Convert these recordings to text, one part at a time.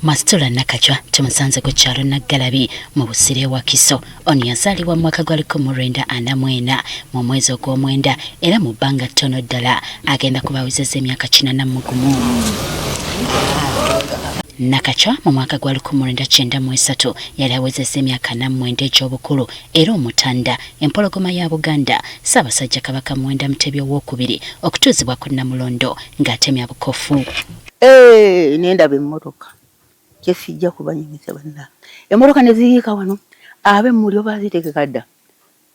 Masitula Nakachwa tumusanze ku kyalo Naggalabi mu Busire wa Kiso. Ono yazaalibwa mu mwaka gwa 1994 mu mwezi ogw'omwenda era mu bbanga ttono ddala agenda kubawezeza emyaka 41. Nakachwa mu mwaka gwa 1993 yali awezezza emyaka 49 egy'obukulu era omutanda empologoma ya Buganda Ssaabasajja Kabaka Muwenda Mutebi II okutuuzibwa ku Namulondo ng'atemya bukofu. Nendaba emmotoka kyesijja kubanyumiza banna emmotoka ne ziyiika wano ab'emmuliro baaziteekeka dda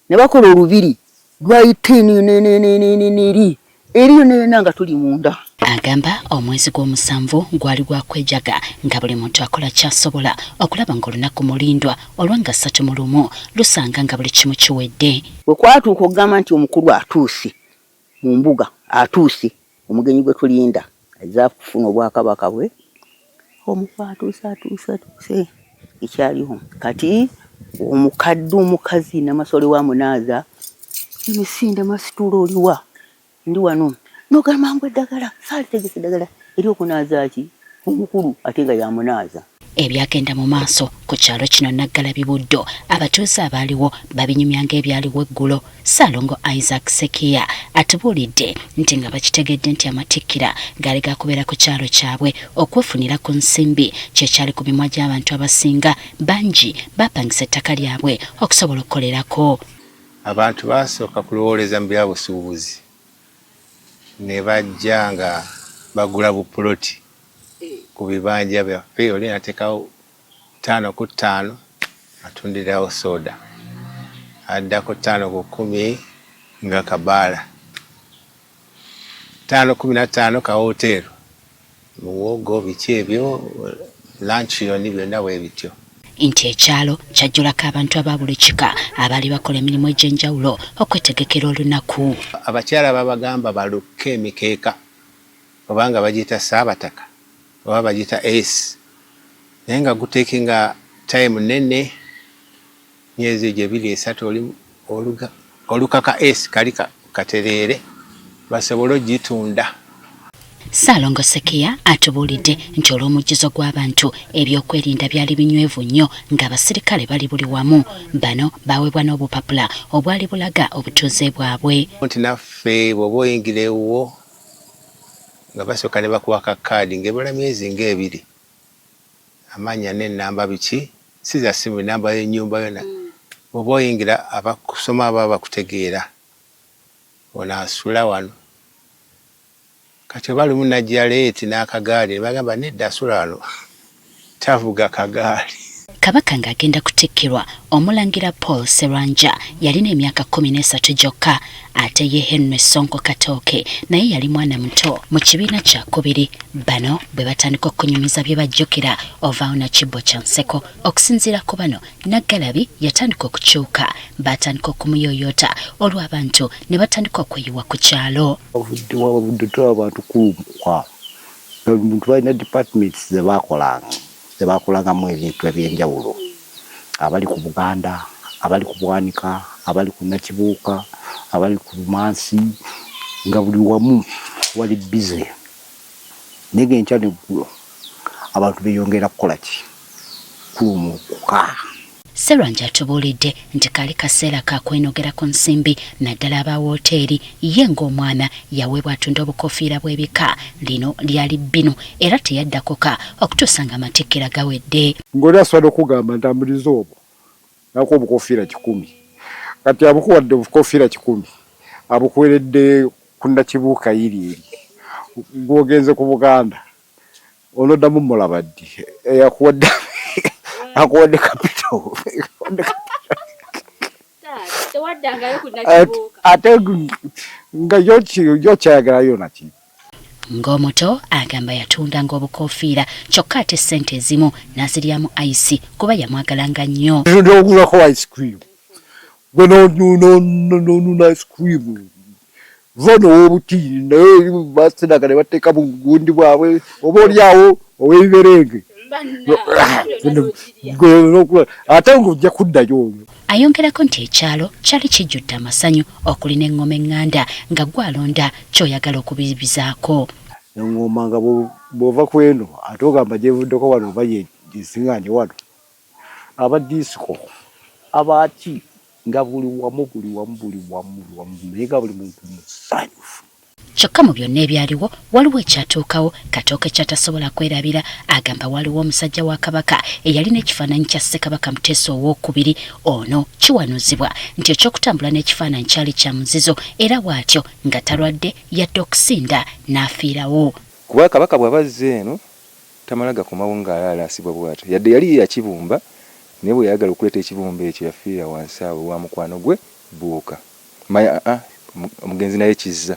ne bakola olubiri lwayitini eriyo nena nga tuli munda. Agamba omwezi gw'omusanvu gwali gwakwejaga nga buli muntu akola kyasobola okulaba ng'olunaku mulindwa olwanga 3 mu lumu lusanga nga buli kimu kiwedde. Bwe kwatuuka okugamba nti omukulu atuuse mu mbuga atuuse omugenyi gwe tulinda azza kufuna obwakabaka bwe omufu atuuse ekyaliho kati omukadde omukazi namasole wa munaaza emisinde masitula oliwa ndi wano nogamba ngwe eddagala saalitegese eddagala eri okunaaza ki omukulu ate nga yamunaaza. Ebyagenda mu maaso ku kyalo kino Naggalabi Buddo abatuuze abaaliwo babinyumya ng'ebyaliwo eggulo. Ssaalongo Isaac Sekiya atubuulidde nti nga bakitegedde nti amatikkira gaali gakubeera ku kyalo kyabwe okwefunira ku nsimbi kyekyali ku mimwa gy'abantu abasinga bangi bapangisa ettaka lyabwe okusobola okukolerako. Abantu basooka kulowooleza mu byabusuubuzi ne bajja nga bagula bupuloti ku bibanja byaffe. Oli nateekawo 5 ku 5 atundirawo soda, addako 5 ku 10 nga kabaala, 5 ku 15 ka hotero, muwogo biki ebyo luncheon byonna bwe bityo. Nti ekyalo kyajjulako abantu aba buli kika abaali bakola emirimu egy'enjawulo okwetegekera olunaku. Abakyala babagamba baluke emikeeka obanga bagiyita Saabataka oba bagiyita Ace, naye nga guteekinga time nene myezi egyo 2-3 olukaka Ace kali katereere basobole ogitunda. Ssaalongo Sekiya atubuulidde nti olw'omujjuzo gw'abantu ebyokwerinda byali binywevu nnyo ng'abasirikale bali buli wamu. Bano baweebwa n'obupapula obwali bulaga obutuuze bwabwe. Nti naffe bw'oba oyingirewo nga basooka ne bakuwa kaadi ng'ebula myezi nga2 amannya n'ennamba biki si za simu, ennamba y'ennyumba yonna. Bw'oba oyingira abakusoma aba bakutegeera onaasula wano. Kati bali munajja leeti n'akagaali bagamba nedda asula wano tavuga kagaali. Kabaka ng'agenda kutikkirwa omulangira Paul Seranja yalina emyaka 13 gyokka ate ye Henry Sonko Katooke naye yali mwana muto mu kibiina kya 2. Bano bwe batandika okunyumiza bye bajjukira ovaawo na Kibbo kya Nseko. Okusinziira ku bano Naggalabi yatandika okukyuka, batandika okumuyoyota olw'abantu ne batandika okweyiwa ku kyalo. Obudde abantu kumukwa omuntu balina departments zebakolangamu ebintu ebyenjawulo, abali ku Buganda, abali ku Bwanika, abali ku Nakibuuka, abali ku Bumansi, nga buli wamu wali bize. Nege nkyane ggulo abantu beyongera kukola ki kulumuka. Seranja atubuulidde nti kaali kaseera ka kwenogera ku nsimbi naddala aba woteeri ye ng'omwana yaweebwa atunda obukofiira bw'ebika lino lyali bbinu era teyaddakoka okutuusa nga amatikkira gawedde. Ng'oli asobola okugamba ntambuliza obwo nako obukofiira 10 kati abukuwadde obukofiira 10 abukuweredde ku Nakibuuka iri ng'ogenze ku Buganda onoddamu mulaba ddi eyakuwadde akuwadde kapito ate nga yokyayagalayo naki. Ng'omuto agamba yatundanga obukofiira kyokka ate ssente ezimu n'aziryamu ice kuba yamwagalanga nnyo. Ogulako ice cream gwe nonuna ice cream vono w'obutiini naye basenaga ne bateeka mu bugundi bwabwe oba oliawo ow'ebiberenge ate ng'ojja kuddayo. Ayongerako nti ekyalo kyali kijjudde amasanyu okuli n'eŋŋoma eŋŋanda nga gwalonda ky'oyagala okubibizaako. engoma nga bwova kweno ate ogamba gyevuddeko wano oba gisiŋŋaanye wano aba disco abaki nga buli wamu naye nga buli muntu musanyufu. Kyokka mu byonna ebyaliwo waliwo ekyatuukawo. Katooke kyatasobola kwerabira agamba waliwo omusajja wa Kabaka eyalina ekifaananyi kya Ssekabaka Muteesa II. Ono kiwanuzibwa nti ekyokutambula n'ekifaananyi kyali kya muzizo era bw'atyo nga talwadde yadde okusinda n'afiirawo. Kuba Kabaka bw'abazze eno tamala gakomawo ng'alaalasibwa bw'atyo yadde yali yakibumba naye bwe yayagala okuleeta ekibumba ekyo yafiira wansi awo wa mukwano gwe Buuka. Omugenzi naye kizza.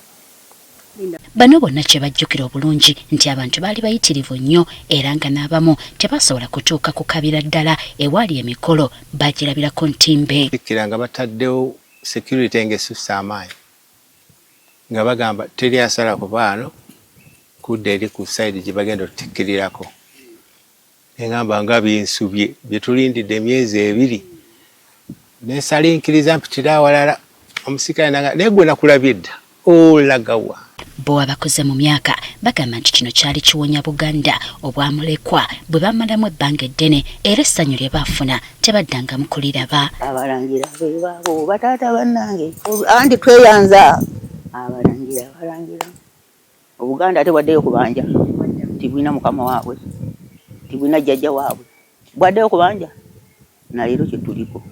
Bano bonna kye bajjukira obulungi nti abantu baali bayitirivu nnyo era nga n'abamu tebasobola kutuuka ku kabira ddala ewaali emikolo bagirabirako ntimbe. Tikkira nga bataddewo security ng'esussa amaanyi nga bagamba teri asala kuva wano kudda eri ku side gye bagenda otutikkirirako. Engamba nga binsubye bye tulindidde emyezi 2 nesalinkiriza mpitira awalala omusirikale naye gwe nakulabye dda olagawa. Bo abakoze mu myaka bagamba nti kino kyali kiwonya Buganda obwamulekwa bwe bamalamu ebbanga eddene era essanyu lye baafuna tebaddangamu kuliraba. Abalangira be baabo bataata bannange andi tweyanza abalangira Obuganda tebwaddeyo kubanja tibulina mukama waabwe tibulina jjajja waabwe bwaddeyo kubanja na leero kye tuliko